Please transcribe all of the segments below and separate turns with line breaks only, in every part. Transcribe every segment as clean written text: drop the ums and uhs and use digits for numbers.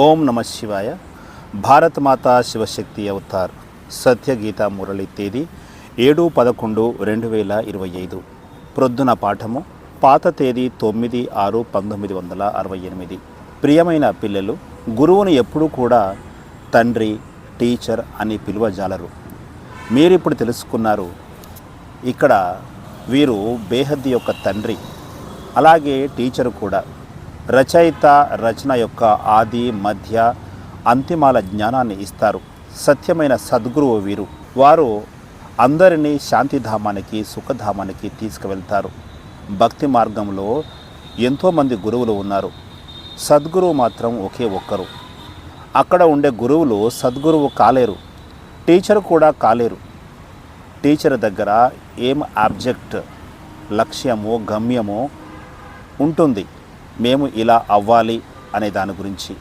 ఓం నమ శివాయ. భారత మాతా శివశక్తి అవతార్ సత్య గీతా మురళి తేదీ 7/11/2025. ప్రొద్దున పాఠము. పాత తేదీ 9/6/1968. ప్రియమైన పిల్లలు, గురువుని ఎప్పుడూ కూడా తండ్రి, టీచర్ అని పిలువజాలరు. మీరిప్పుడు తెలుసుకున్నారు, ఇక్కడ వీరు బేహద్ది యొక్క తండ్రి, అలాగే టీచరు కూడా. రచయిత రచన యొక్క ఆది, మధ్య, అంతిమాల జ్ఞానాన్ని ఇస్తారు. సత్యమైన సద్గురువు వీరు. వారు అందరినీ శాంతిధామానికి, సుఖధామానికి తీసుకువెళ్తారు. భక్తి మార్గంలో ఎంతోమంది గురువులు ఉన్నారు. సద్గురువు మాత్రం ఒకే ఒక్కరు. అక్కడ ఉండే గురువులు సద్గురువు కాలేరు, టీచర్ కూడా కాలేరు. టీచర్ దగ్గర ఏం ఆబ్జెక్ట్, లక్ష్యమో గమ్యమో ఉంటుంది, మేము ఇలా అవ్వాలి అనే దాని గురించి.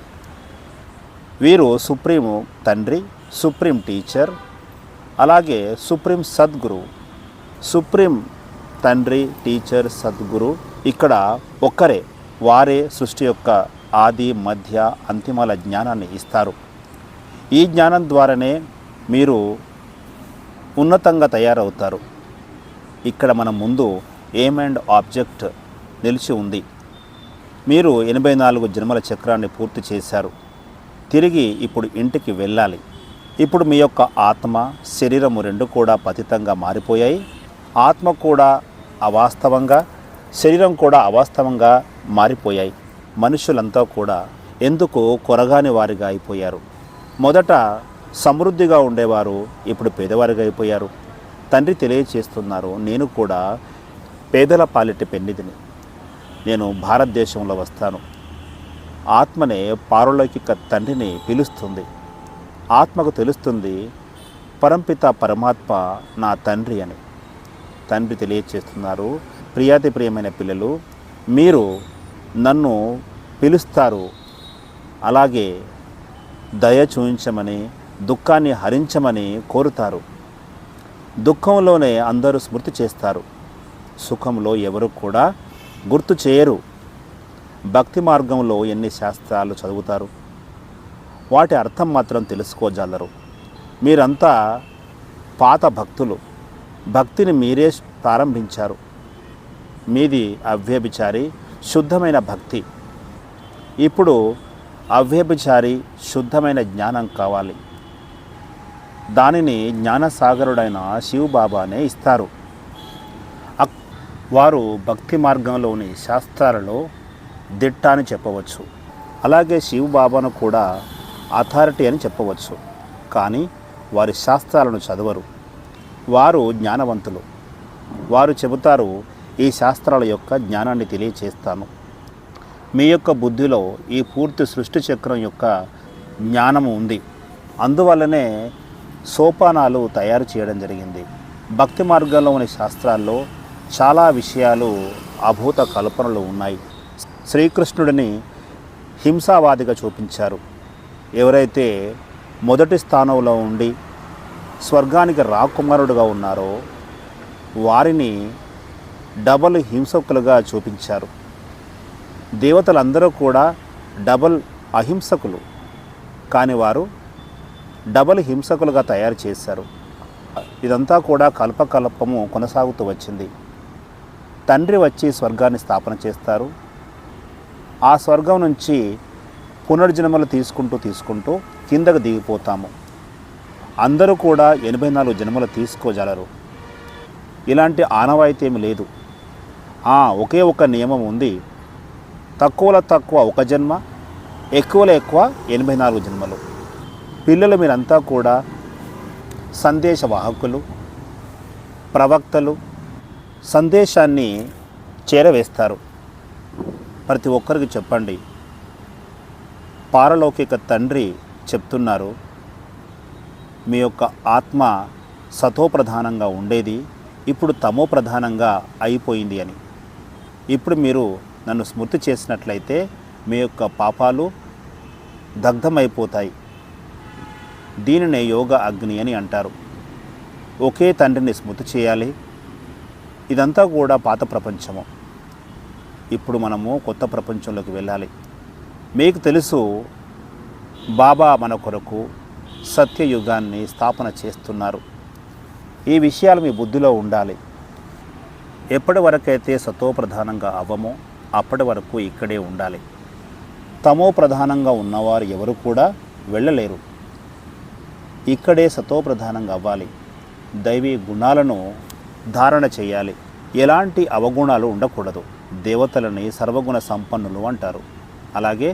వీరు సుప్రీం తండ్రి, సుప్రీం టీచర్, అలాగే సుప్రీం సద్గురు. సుప్రీం తండ్రి, టీచర్, సద్గురు ఇక్కడ ఒక్కరే. వారే సృష్టి యొక్క ఆది, మధ్య, అంతిమాల జ్ఞానాన్ని ఇస్తారు. ఈ జ్ఞానం ద్వారానే మీరు ఉన్నతంగా తయారవుతారు. ఇక్కడ మన ముందు ఎయిమ్ అండ్ ఆబ్జెక్ట్ నిలిచి ఉంది. మీరు 84 జన్మల చక్రాన్ని పూర్తి చేశారు. తిరిగి ఇప్పుడు ఇంటికి వెళ్ళాలి. ఇప్పుడు మీ యొక్క ఆత్మ, శరీరము రెండు కూడా పతితంగా మారిపోయాయి. ఆత్మ కూడా అవాస్తవంగా, శరీరం కూడా అవాస్తవంగా మారిపోయాయి. మనుషులంతా కూడా ఎందుకు కొరగాని వారిగా అయిపోయారు. మొదట సమృద్ధిగా ఉండేవారు ఇప్పుడు పేదవారిగా అయిపోయారు. తండ్రి తెలియచేస్తున్నారు, నేను కూడా పేదల పాలిటి పెన్నిధిని. నేను భారతదేశంలో వస్తాను. ఆత్మనే పారలౌకిక తండ్రిని పిలుస్తుంది. ఆత్మకు తెలుస్తుంది పరంపిత పరమాత్మ నా తండ్రి అని. తండ్రి తెలియచేస్తున్నారు, ప్రియాతి ప్రియమైన పిల్లలు, మీరు నన్ను పిలుస్తారు, అలాగే దయ చూయించమని, దుఃఖాన్ని హరించమని కోరుతారు. దుఃఖంలోనే అందరూ స్మృతి చేస్తారు, సుఖంలో ఎవరు కూడా గుర్తు చేయరు. భక్తి మార్గంలో ఎన్ని శాస్త్రాలు చదువుతారు, వాటి అర్థం మాత్రం తెలుసుకోజాలరు. మీరంతా పాత భక్తులు. భక్తిని మీరే ప్రారంభించారు. మీది అవ్యభిచారి శుద్ధమైన భక్తి. ఇప్పుడు అవ్యభిచారి శుద్ధమైన జ్ఞానం కావాలి. దానిని జ్ఞానసాగరుడైన శివబాబానే ఇస్తారు. వారు భక్తి మార్గంలోని శాస్త్రాలలో దిట్ట అని చెప్పవచ్చు. అలాగే శివబాబాను కూడా అథారిటీ అని చెప్పవచ్చు. కానీ వారి శాస్త్రాలను చదవరు. వారు జ్ఞానవంతులు. వారు చెబుతారు, ఈ శాస్త్రాల యొక్క జ్ఞానాన్ని తెలియచేస్తాను. మీ యొక్క బుద్ధిలో ఈ పూర్తి సృష్టి చక్రం యొక్క జ్ఞానము ఉంది. అందువల్లనే సోపానాలు తయారు చేయడం జరిగింది. భక్తి మార్గంలోని శాస్త్రాల్లో చాలా విషయాలు అభూత కల్పనలు ఉన్నాయి. శ్రీకృష్ణుడిని హింసావాదిగా చూపించారు. ఎవరైతే మొదటి స్థానంలో ఉండి స్వర్గానికి రాకుమారుడుగా ఉన్నారో వారిని డబల్ హింసకులుగా చూపించారు. దేవతలందరూ కూడా డబల్ అహింసకులు, కానీ వారు డబల్ హింసకులుగా తయారు చేశారు. ఇదంతా కూడా కల్పకల్పము కొనసాగుతూ వచ్చింది. తండ్రి వచ్చి స్వర్గాన్ని స్థాపన చేస్తారు. ఆ స్వర్గం నుంచి పునర్జన్మలు తీసుకుంటూ కిందకు దిగిపోతాము. అందరూ కూడా 84 జన్మలు తీసుకోజాలరు. ఇలాంటి ఆనవాయితీ ఏమి లేదు. ఒకే ఒక నియమం ఉంది, తక్కువలో తక్కువ ఒక జన్మ, ఎక్కువలో ఎక్కువ 84 జన్మలు. పిల్లలు మీరంతా కూడా సందేశవాహకులు, ప్రవక్తలు. సందేశాన్ని చేరవేస్తారు. ప్రతి ఒక్కరికి చెప్పండి, పారలౌకిక తండ్రి చెప్తున్నారు, మీ యొక్క ఆత్మ సతోప్రధానంగా ఉండేది ఇప్పుడు తమో ప్రధానంగా అయిపోయింది అని. ఇప్పుడు మీరు నన్ను స్మృతి చేసినట్లయితే మీ యొక్క పాపాలు దగ్ధమైపోతాయి. దీనినే యోగ అగ్ని అని అంటారు. ఒకే తండ్రిని స్మృతి చేయాలి. ఇదంతా కూడా పాత ప్రపంచము. ఇప్పుడు మనము కొత్త ప్రపంచంలోకి వెళ్ళాలి. మీకు తెలుసు బాబా మన కొరకు సత్యయుగాన్ని స్థాపన చేస్తున్నారు. ఈ విషయాలు మీ బుద్ధిలో ఉండాలి. ఎప్పటి వరకైతే సతోప్రధానంగా అవ్వమో అప్పటి వరకు ఇక్కడే ఉండాలి. తమో ప్రధానంగా ఉన్నవారు ఎవరు కూడా వెళ్ళలేరు. ఇక్కడే సతోప్రధానంగా అవ్వాలి. దైవీ గుణాలను ధారణ చేయాలి. ఎలాంటి అవగుణాలు ఉండకూడదు. దేవతలని సర్వగుణ సంపన్నులు అంటారు. అలాగే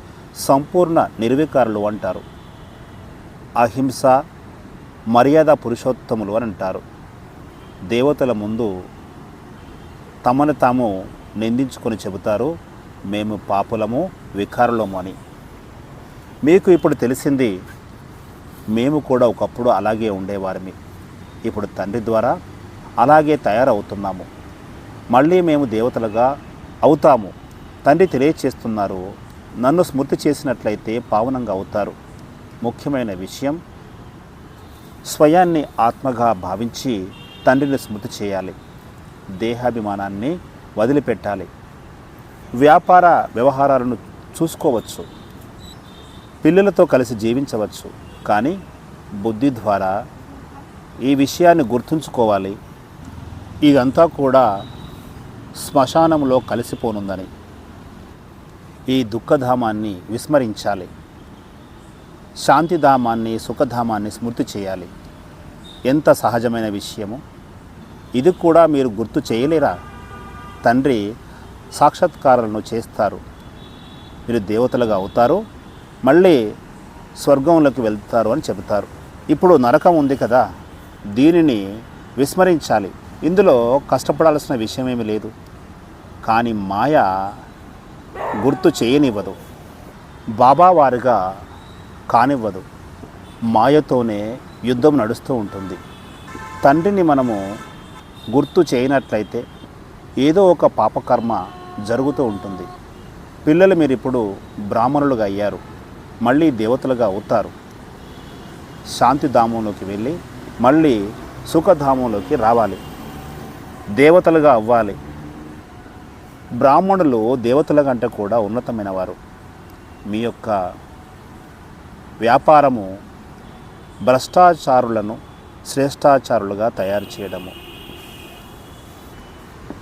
సంపూర్ణ నిర్వికారులు అంటారు. అహింస మర్యాద పురుషోత్తములు అని అంటారు. దేవతల ముందు తమను తాము నిందించుకొని చెబుతారు, మేము పాపులము, వికారులము అని. మీకు ఇప్పుడు తెలిసింది, మేము కూడా ఒకప్పుడు అలాగే ఉండేవారిమి. ఇప్పుడు తండ్రి ద్వారా అలాగే తయారవుతున్నాము. మళ్ళీ మేము దేవతలుగా అవుతాము. తండ్రి తెలియచేస్తున్నారు, నన్ను స్మృతి చేసినట్లయితే పావనంగా అవుతారు. ముఖ్యమైన విషయం, స్వయాన్ని ఆత్మగా భావించి తండ్రిని స్మృతి చేయాలి. దేహాభిమానాన్ని వదిలిపెట్టాలి. వ్యాపార వ్యవహారాలను చూసుకోవచ్చు, పిల్లలతో కలిసి జీవించవచ్చు. కానీ బుద్ధి ద్వారా ఈ విషయాన్ని గుర్తుంచుకోవాలి, ఇదంతా కూడా శ్మశానంలో కలిసిపోనుందని. ఈ దుఃఖధామాన్ని విస్మరించాలి. శాంతిధామాన్ని, సుఖధామాన్ని స్మృతి చేయాలి. ఎంత సహజమైన విషయము! ఇది కూడా మీరు గుర్తు చేయలేరా? తండ్రి సాక్షాత్కారాలను చేస్తారు. మీరు దేవతలుగా అవుతారు, మళ్ళీ స్వర్గంలోకి వెళ్తారు అని చెబుతారు. ఇప్పుడు నరకం ఉంది కదా, దీనిని విస్మరించాలి. ఇందులో కష్టపడాల్సిన విషయం ఏమీ లేదు. కానీ మాయ గుర్తు చేయనివ్వదు, బాబావారుగా కానివ్వదు. మాయతోనే యుద్ధం నడుస్తూ ఉంటుంది. తండ్రిని మనము గుర్తు చేయనట్లయితే ఏదో ఒక పాపకర్మ జరుగుతూ ఉంటుంది. పిల్లలు మీరు ఇప్పుడు బ్రాహ్మణులుగా అయ్యారు, మళ్ళీ దేవతలుగా అవుతారు. శాంతిధామంలోకి వెళ్ళి మళ్ళీ సుఖధామంలోకి రావాలి. దేవతలుగా అవ్వాలి. బ్రాహ్మణులు దేవతల కంటే కూడా ఉన్నతమైన వారు. మీ యొక్క వ్యాపారము భ్రష్టాచారులను శ్రేష్టాచారులుగా తయారు చేయడము.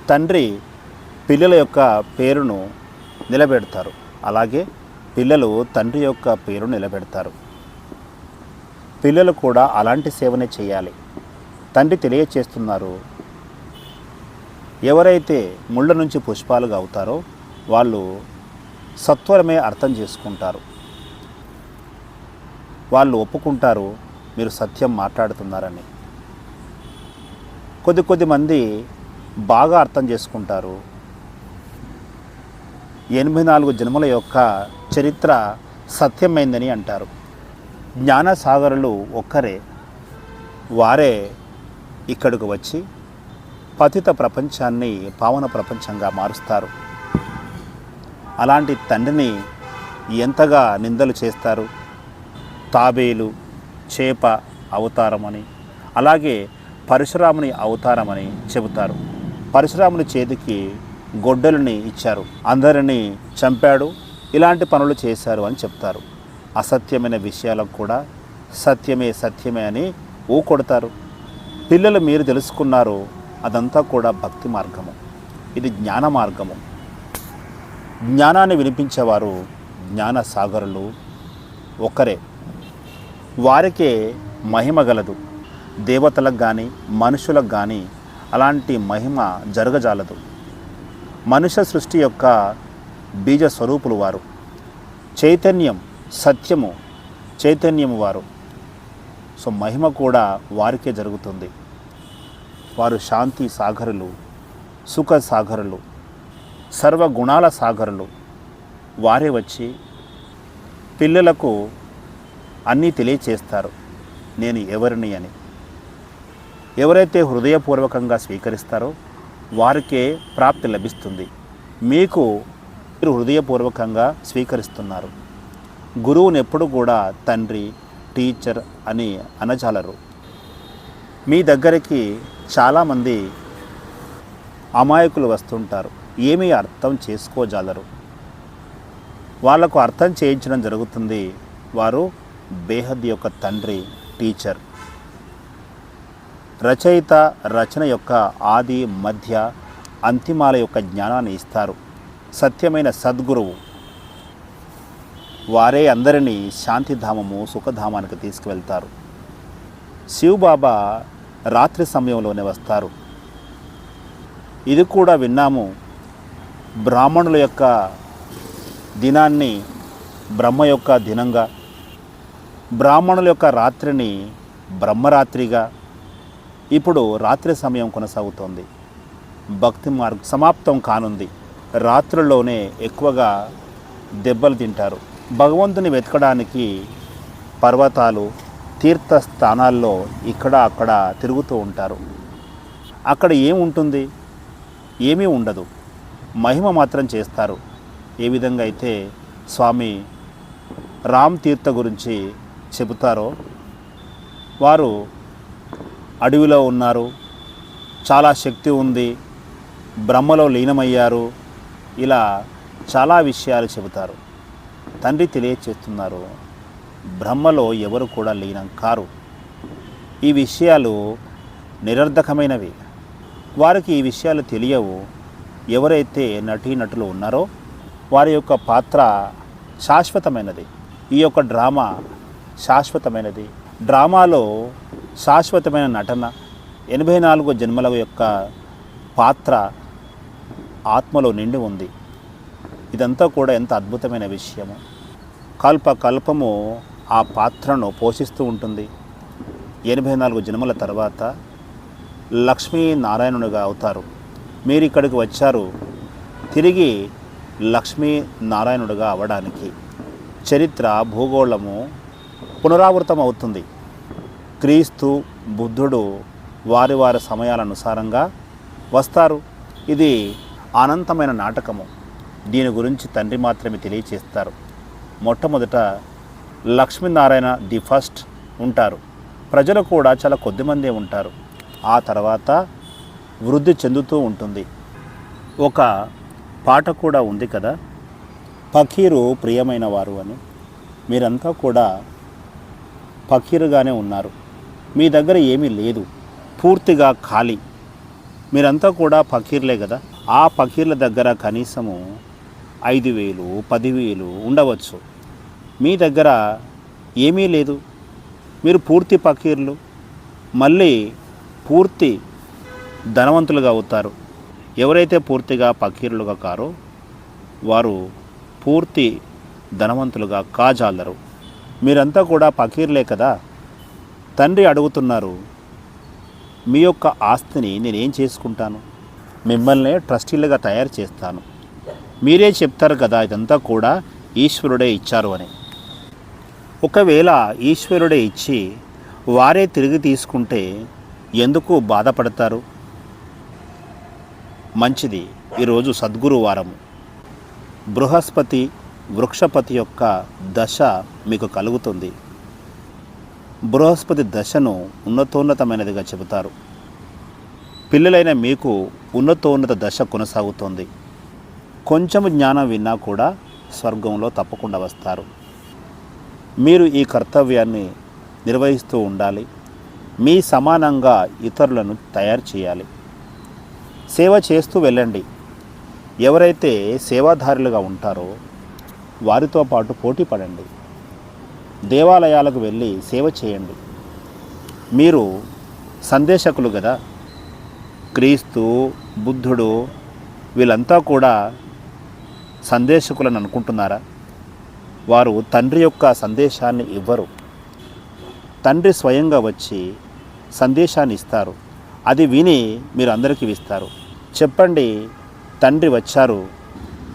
తండ్రి పిల్లల యొక్క పేరును నిలబెడతారు, అలాగే పిల్లలు తండ్రి యొక్క పేరు నిలబెడతారు. పిల్లలు కూడా అలాంటి సేవనే చేయాలి. తండ్రి తెలియచేస్తున్నారు, ఎవరైతే ముళ్ళ నుంచి పుష్పాలుగా అవుతారో వాళ్ళు సత్వరమే అర్థం చేసుకుంటారు. వాళ్ళు ఒప్పుకుంటారు మీరు సత్యం మాట్లాడుతున్నారని. కొద్ది మంది బాగా అర్థం చేసుకుంటారు. 84 జన్మల యొక్క చరిత్ర సత్యమైందని అంటారు. జ్ఞానసాగరులు ఒక్కరే. వారే ఇక్కడికి వచ్చి పతిత ప్రపంచాన్ని పావన ప్రపంచంగా మారుస్తారు. అలాంటి తండ్రిని ఎంతగా నిందలు చేస్తారు. తాబేలు చేప అవతారమని, అలాగే పరశురాముని అవతారమని చెబుతారు. పరశురాముని చేతికి గొడ్డలిని ఇచ్చారు, అందరినీ చంపాడు, ఇలాంటి పనులు చేశారు అని చెప్తారు. అసత్యమైన విషయాలకు కూడా సత్యమే అని ఊకొడతారు. పిల్లలు మీరు తెలుసుకున్నారు, అదంతా కూడా భక్తి మార్గము, ఇది జ్ఞాన మార్గము. జ్ఞానాన్ని వినిపించేవారు జ్ఞాన సాగరులు ఒక్కరే. వారికే మహిమ గలదు. దేవతలకు కానీ మనుషులకు కానీ అలాంటి మహిమ జరగజాలదు. మనుష్య సృష్టి యొక్క బీజ స్వరూపులు వారు. చైతన్యం, సత్యము, చైతన్యము వారు. సో మహిమ కూడా వారికే జరుగుతుంది. వారు శాంతి సాగరులు, సుఖ సాగరులు, సర్వగుణాల సాగరులు. వారే వచ్చి పిల్లలకు అన్నీ తెలియచేస్తారు, నేను ఎవరిని అని. ఎవరైతే హృదయపూర్వకంగా స్వీకరిస్తారో వారికే ప్రాప్తి లభిస్తుంది. మీకు మీరు హృదయపూర్వకంగా స్వీకరిస్తున్నారు. గురువుని ఎప్పుడు కూడా తండ్రి, టీచర్ అని అనజాలరు. మీ దగ్గరికి చాలామంది అమాయకులు వస్తుంటారు, ఏమీ అర్థం చేసుకోజాలరు. వాళ్లకు అర్థం చేయించడం జరుగుతుంది. వారు బేహద్ యొక్క తండ్రి, టీచర్, రచయిత, రచన యొక్క ఆది, మధ్య, అంతిమాల యొక్క జ్ఞానాన్ని ఇస్తారు. సత్యమైన సద్గురువు. వారే అందరినీ శాంతిధామము, సుఖధామానికి తీసుకువెళ్తారు. శివబాబా రాత్రి సమయంలోనే వస్తారు. ఇది కూడా విన్నాము, బ్రాహ్మణుల యొక్క దినాన్ని బ్రహ్మ యొక్క దినంగా, బ్రాహ్మణుల యొక్క రాత్రిని బ్రహ్మరాత్రిగా, ఇప్పుడు రాత్రి సమయం కొనసాగుతోంది. భక్తి మార్గం సమాప్తం కానుంది. రాత్రుల్లోనే ఎక్కువగా దెబ్బలు తింటారు. భగవంతుని వెతకడానికి పర్వతాలు, తీర్థస్థానాల్లో ఇక్కడ అక్కడ తిరుగుతూ ఉంటారు. అక్కడ ఏముంటుంది? ఏమీ ఉండదు. మహిమ మాత్రం చేస్తారు. ఏ విధంగా అయితే స్వామి రామ్ తీర్థ గురించి చెబుతారో, వారు అడవిలో ఉన్నారు, చాలా శక్తి ఉంది, బ్రహ్మలో లీనమయ్యారు, ఇలా చాలా విషయాలు చెబుతారు. తండ్రి తెలియచేస్తున్నారు, బ్రహ్మలో ఎవరు కూడా లీనం కారు. ఈ విషయాలు నిరర్ధకమైనవి. వారికి ఈ విషయాలు తెలియవు. ఎవరైతే నటీనటులు ఉన్నారో వారి యొక్క పాత్ర శాశ్వతమైనది. ఈ యొక్క డ్రామా శాశ్వతమైనది. డ్రామాలో శాశ్వతమైన నటన, 84 జన్మల యొక్క పాత్ర ఆత్మలో నిండి ఉంది. ఇదంతా కూడా ఎంత అద్భుతమైన విషయము. కల్పము ఆ పాత్రను పోషిస్తూ ఉంటుంది. 84 జన్మల తర్వాత లక్ష్మీనారాయణునిగా అవుతారు. మీరు ఇక్కడికి వచ్చారు తిరిగి లక్ష్మీనారాయణుడిగా అవ్వడానికి. చరిత్ర, భూగోళము పునరావృతం అవుతుంది. క్రీస్తు, బుద్ధుడు వారి వారి సమయాలనుసారంగా వస్తారు. ఇది అనంతమైన నాటకము. దీని గురించి తండ్రి మాత్రమే తెలియచేస్తారు. మొట్టమొదట లక్ష్మీనారాయణ ది ఫస్ట్ ఉంటారు. ప్రజలు కూడా చాలా కొద్దిమందే ఉంటారు. ఆ తర్వాత వృద్ధి చెందుతూ ఉంటుంది. ఒక పాట కూడా ఉంది కదా, ఫకీరు ప్రియమైన వారు అని. మీరంతా కూడా ఫకీరుగానే ఉన్నారు. మీ దగ్గర ఏమీ లేదు, పూర్తిగా ఖాళీ. మీరంతా కూడా ఫకీర్లే కదా. ఆ ఫకీర్ల దగ్గర కనీసము 5,000, 10,000 ఉండవచ్చు. మీ దగ్గర ఏమీ లేదు. మీరు పూర్తి ఫకీర్లు. మళ్ళీ పూర్తి ధనవంతులుగా అవుతారు. ఎవరైతే పూర్తిగా ఫకీరులుగా కారో వారు పూర్తి ధనవంతులుగా కాజాలరు. మీరంతా కూడా ఫకీర్లే కదా. తండ్రి అడుగుతున్నారు, మీ యొక్క ఆస్తిని నేనేం చేసుకుంటాను? మిమ్మల్ని ట్రస్టీలుగా తయారు చేస్తాను. మీరే చెప్తారు కదా ఇదంతా కూడా ఈశ్వరుడే ఇచ్చారు అని. ఒకవేళ ఈశ్వరుడే ఇచ్చి వారే తిరిగి తీసుకుంటే ఎందుకు బాధపడతారు? మంచిది. ఈరోజు సద్గురువారము. బృహస్పతి, వృక్షపతి యొక్క దశ మీకు కలుగుతుంది. బృహస్పతి దశను ఉన్నతోన్నతమైనదిగా చెబుతారు. పిల్లలైన మీకు ఉన్నతోన్నత దశ కొనసాగుతోంది. కొంచెం జ్ఞానం విన్నా కూడా స్వర్గంలో తప్పకుండా వస్తారు. మీరు ఈ కర్తవ్యాన్ని నిర్వహిస్తూ ఉండాలి. మీ సమానంగా ఇతరులను తయారు చేయాలి. సేవ చేస్తూ వెళ్ళండి. ఎవరైతే సేవాదారులుగా ఉంటారో వారితో పాటు పోటీ పడండి. దేవాలయాలకు వెళ్ళి సేవ చేయండి. మీరు సందేశకులు కదా. క్రీస్తు, బుద్ధుడు వీళ్ళంతా కూడా సందేశకులను అనుకుంటున్నారా? వారు తండ్రి యొక్క సందేశాన్ని ఇవ్వరు. తండ్రి స్వయంగా వచ్చి సందేశాన్ని ఇస్తారు. అది విని మీరు అందరికీ ఇస్తారు. చెప్పండి, తండ్రి వచ్చారు,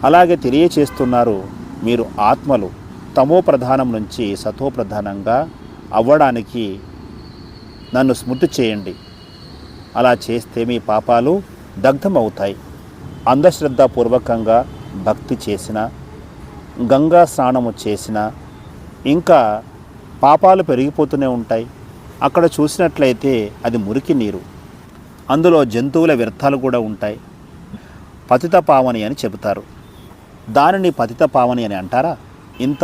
అలాగే తెలియచేస్తున్నారు. మీరు ఆత్మలు తమో ప్రధానం నుంచి సతో ప్రధానంగా అవ్వడానికి నన్ను స్మృతి చేయండి. అలా చేస్తే మీ పాపాలు దగ్ధమవుతాయి. అంధశ్రద్ధాపూర్వకంగా భక్తి చేసిన, గంగా స్నానము చేసిన ఇంకా పాపాలు పెరిగిపోతూనే ఉంటాయి. అక్కడ చూసినట్లయితే అది మురికి నీరు. అందులో జంతువుల వ్యర్థాలు కూడా ఉంటాయి. పతిత పావని అని చెబుతారు. దానిని పతిత పావని అని అంటారా? ఇంత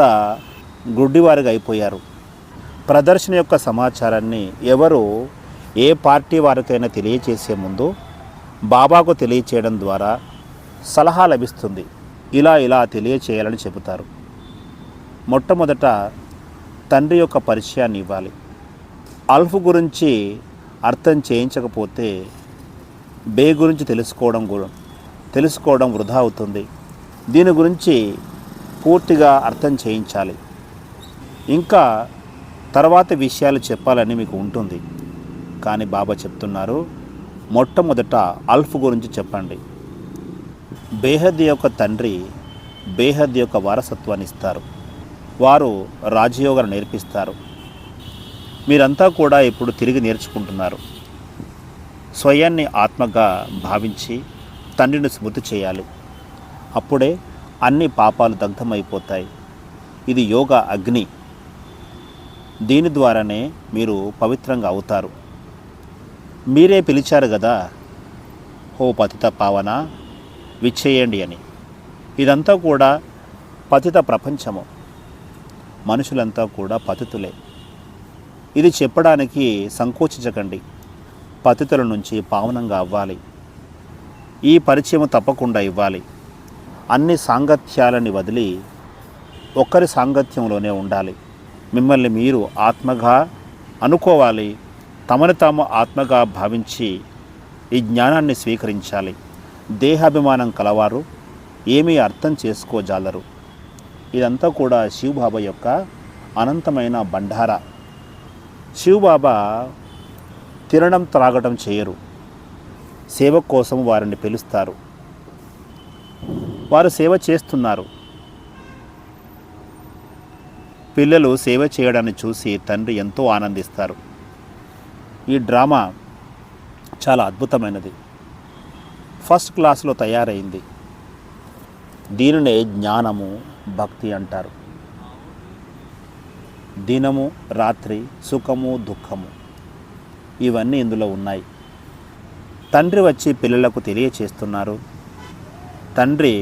గుడ్డివారుగా అయిపోయారు. ప్రదర్శన యొక్క సమాచారాన్ని ఎవరు ఏ పార్టీ వారికైనా తెలియచేసే ముందు బాబాకు తెలియచేయడం ద్వారా సలహా లభిస్తుంది. ఇలా తెలియచేయాలని చెబుతారు. మొట్టమొదట తండ్రి యొక్క పరిచయాన్ని ఇవ్వాలి. అల్ఫ్ గురించి అర్థం చేయించకపోతే బే గురించి తెలుసుకోవడం వృధా అవుతుంది. దీని గురించి పూర్తిగా అర్థం చేయించాలి. ఇంకా తర్వాత విషయాలు చెప్పాలని మీకు ఉంటుంది. కానీ బాబా చెప్తున్నారు, మొట్టమొదట అల్ఫ్ గురించి చెప్పండి. బేహద్ యొక్క తండ్రి బేహద్ యొక్క వారసత్వాన్ని ఇస్తారు. వారు రాజయోగాలు నేర్పిస్తారు. మీరంతా కూడా ఇప్పుడు తిరిగి నేర్చుకుంటున్నారు. స్వయాన్ని ఆత్మగా భావించి తండ్రిని స్మృతి చేయాలి. అప్పుడే అన్ని పాపాలు దగ్ధమైపోతాయి. ఇది యోగ అగ్ని. దీని ద్వారానే మీరు పవిత్రంగా అవుతారు. మీరే పిలిచారు కదా, ఓ పతిత పావన విచ్చేయండి అని. ఇదంతా కూడా పతిత ప్రపంచము. మనుషులంతా కూడా పతితులే. ఇది చెప్పడానికి సంకోచించకండి. పతితుల నుంచి పావనంగా అవ్వాలి. ఈ పరిచయం తప్పకుండా ఇవ్వాలి. అన్ని సాంగత్యాలని వదిలి ఒక్కరి సాంగత్యంలోనే ఉండాలి. మిమ్మల్ని మీరు ఆత్మగా అనుకోవాలి. తమను తాము ఆత్మగా భావించి ఈ జ్ఞానాన్ని స్వీకరించాలి. దేహాభిమానం కలవారు ఏమీ అర్థం చేసుకోజాలరు. ఇదంతా కూడా శివబాబా యొక్క అనంతమైన బండారా. శివబాబా తినడం త్రాగటం చేయరు. సేవ కోసం వారిని పిలుస్తారు. వారు సేవ చేస్తున్నారు. పిల్లలు సేవ చేయడాన్ని చూసి తండ్రి ఎంతో ఆనందిస్తారు. ఈ డ్రామా చాలా అద్భుతమైనది. ఫస్ట్ క్లాస్లో తయారైంది. దీనినే జ్ఞానము భక్తి అంటారు. దినము రాత్రి సుఖము దుఃఖము ఇవన్నీ ఇందులో ఉన్నాయి. తండ్రి వచ్చి పిల్లలకు తెలియచేస్తున్నారు. తండ్రి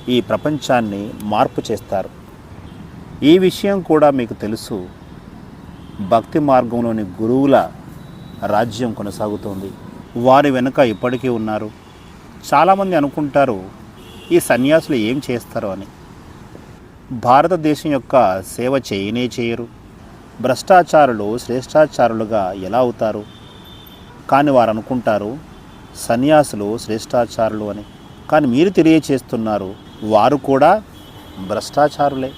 ఈ ప్రపంచాన్ని మార్పు చేస్తారు. ఈ విషయం కూడా మీకు తెలుసు. భక్తి మార్గంలోని గురువుల రాజ్యం కొనసాగుతోంది. వారి వెనుక ఇప్పటికీ ఉన్నారు. చాలామంది అనుకుంటారు ఈ సన్యాసులు ఏం చేస్తారు అని. భారతదేశం యొక్క సేవ చేయరు. భ్రష్టాచారులు శ్రేష్టాచారులుగా ఎలా అవుతారు? కానీ వారు అనుకుంటారు సన్యాసులు శ్రేష్టాచారులు అని. కానీ మీరు తెలియచేస్తున్నారు వారు కూడా భ్రష్టాచారులే.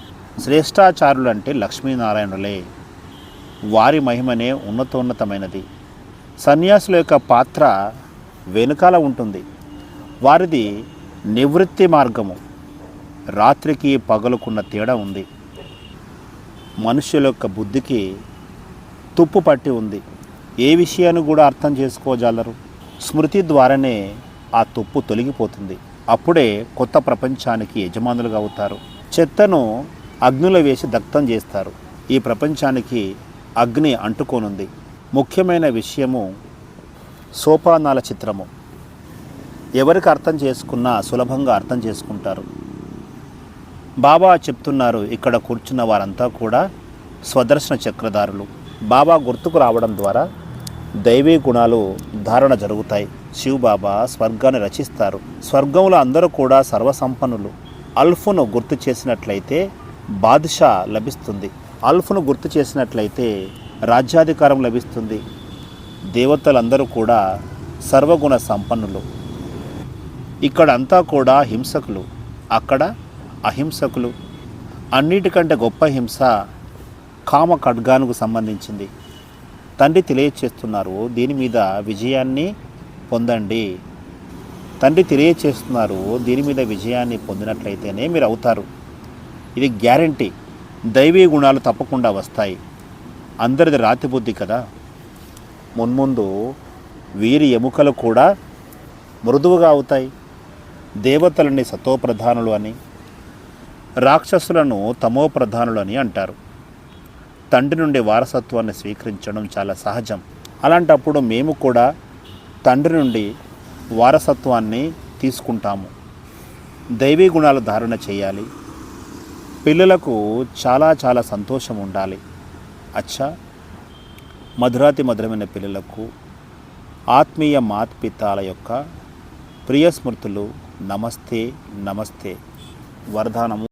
శ్రేష్టాచారులు అంటే లక్ష్మీనారాయణులే. వారి మహిమనే ఉన్నతమైనది. సన్యాసుల యొక్క పాత్ర వెనుకాల ఉంటుంది. వారిది నివృత్తి మార్గము. రాత్రికి పగలుకున్న తేడా ఉంది. మనుషుల యొక్క బుద్ధికి తుప్పు పట్టి ఉంది. ఏ విషయాన్ని కూడా అర్థం చేసుకోజాలరు. స్మృతి ద్వారానే ఆ తుప్పు తొలగిపోతుంది. అప్పుడే కొత్త ప్రపంచానికి యజమానులుగా అవుతారు. చెత్తను అగ్నిలో వేసి దగ్ధం చేస్తారు. ఈ ప్రపంచానికి అగ్ని అంటుకోనుంది. ముఖ్యమైన విషయము సోపానాల చిత్రము. ఎవరికి అర్థం చేసుకున్నా సులభంగా అర్థం చేసుకుంటారు. బాబా చెప్తున్నారు, ఇక్కడ కూర్చున్న వారంతా కూడా స్వదర్శన చక్రధారులు. బాబా గుర్తుకు రావడం ద్వారా దైవీ గుణాలు ధారణ జరుగుతాయి. శివబాబా స్వర్గాన్ని రచిస్తారు. స్వర్గంలో అందరూ కూడా సర్వసంపన్నులు. అల్ఫ్ను గుర్తు చేసినట్లయితే బాద్షా లభిస్తుంది. అల్ఫ్ను గుర్తు చేసినట్లయితే రాజ్యాధికారం లభిస్తుంది. దేవతలందరూ కూడా సర్వగుణ సంపన్నులు. ఇక్కడ అంతా కూడా హింసకులు, అక్కడ అహింసకులు. అన్నిటికంటే గొప్ప హింస కామ ఖడ్గానుకు సంబంధించింది. తండ్రి తెలియచేస్తున్నారు, దీని మీద విజయాన్ని పొందండి. తండ్రి తెలియచేస్తున్నారు, దీని మీద విజయాన్ని పొందినట్లయితేనే మీరు అవుతారు. ఇది గ్యారంటీ. దైవీ గుణాలు తప్పకుండా వస్తాయి. అందరిది రాతి బుద్ధి కదా. మున్ముందు వీరి ఎముకలు కూడా మృదువుగా అవుతాయి. దేవతలని సతోప్రధానులు అని, రాక్షసులను తమోప్రధానులు అని అంటారు. తండ్రి నుండి వారసత్వాన్ని స్వీకరించడం చాలా సహజం. అలాంటప్పుడు మేము కూడా తండ్రి నుండి వారసత్వాన్ని తీసుకుంటాము. దైవీ గుణాలు ధారణ చేయాలి. పిల్లలకు చాలా చాలా సంతోషం ఉండాలి. అచ్చా, మధురాతి మధురమైన పిల్లలకు ఆత్మీయ మాతృపితాల యొక్క ప్రియ స్మృతులు. నమస్తే నమస్తే. వరదానము.